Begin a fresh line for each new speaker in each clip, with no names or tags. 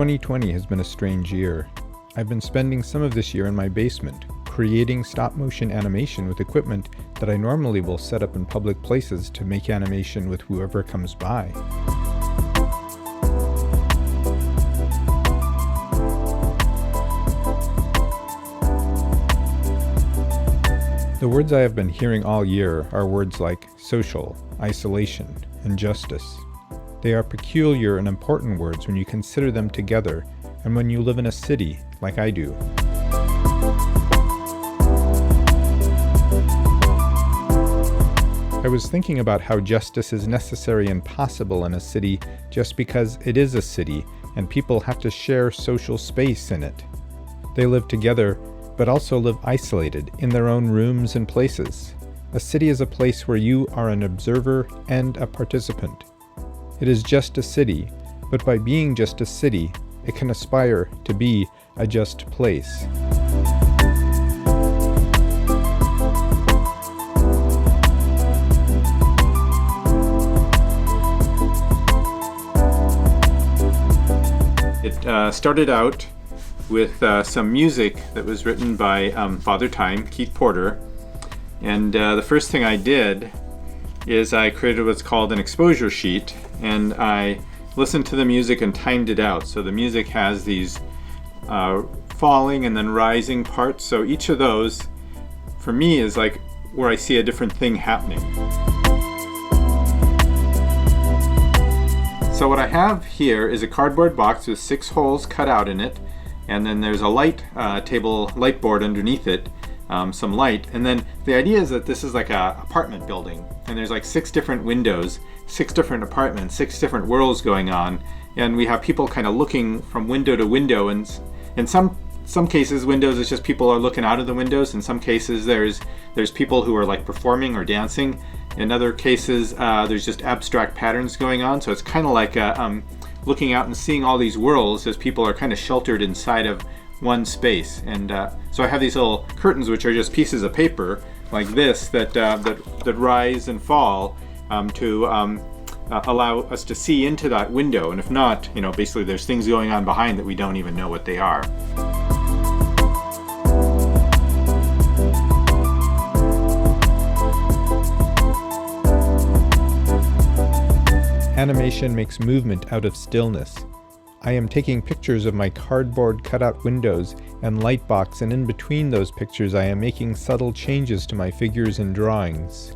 2020 has been a strange year. I've been spending some of this year in my basement, creating stop-motion animation with equipment that I normally will set up in public places to make animation with whoever comes by. The words I have been hearing all year are words like social, isolation, and justice. They are peculiar and important words when you consider them together and when you live in a city like I do. I was thinking about how justice is necessary and possible in a city just because it is a city and people have to share social space in it. They live together but also live isolated in their own rooms and places. A city is a place where you are an observer and a participant. It is just a city, but by being just a city, it can aspire to be a just place. It started out with some music that was written by Father Time, Keith Porter, and the first thing I did is I created what's called an exposure sheet, and I listened to the music and timed it out. So the music has these falling and then rising parts, so each of those for me is like where I see a different thing happening. So what I have here is a cardboard box with 6 holes cut out in it, and then there's a light board underneath it, some light, and then the idea is that this is like a apartment building, and there's like 6 different windows, 6 different apartments, 6 different worlds going on, and we have people kind of looking from window to window, and in some cases windows is just people are looking out of the windows. In some cases there's people who are like performing or dancing. In other cases there's just abstract patterns going on, so it's kind of like looking out and seeing all these worlds as people are kind of sheltered inside of one space. And so I have these little curtains which are just pieces of paper like this that rise and fall to allow us to see into that window, and if not, basically there's things going on behind that we don't even know what they are. Animation makes movement out of stillness. I am taking pictures of my cardboard cutout windows and light box, and in between those pictures I am making subtle changes to my figures and drawings.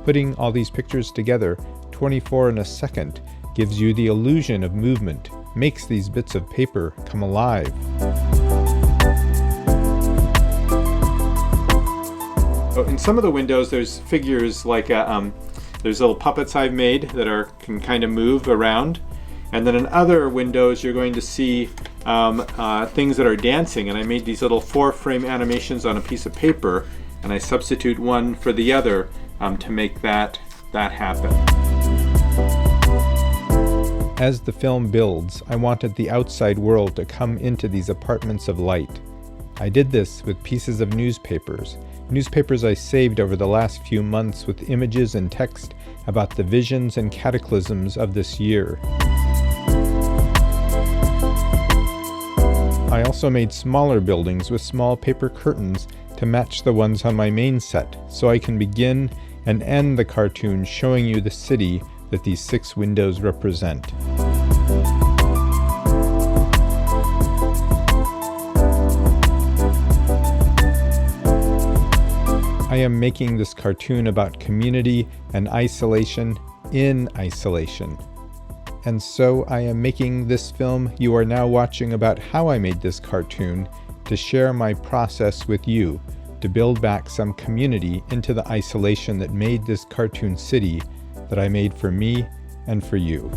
Putting all these pictures together, 24 in a second, gives you the illusion of movement, makes these bits of paper come alive. Oh, in some of the windows there's figures like there's little puppets I've made that can kind of move around. And then in other windows you're going to see things that are dancing, and I made these little 4-frame animations on a piece of paper, and I substitute one for the other to make that happen. As the film builds, I wanted the outside world to come into these apartments of light. I did this with pieces of newspapers I saved over the last few months with images and text about the visions and cataclysms of this year. I also made smaller buildings with small paper curtains to match the ones on my main set, so I can begin and end the cartoon showing you the city that these 6 windows represent. I am making this cartoon about community and isolation in isolation. And so I am making this film you are now watching about how I made this cartoon to share my process with you, to build back some community into the isolation that made this cartoon city that I made for me and for you.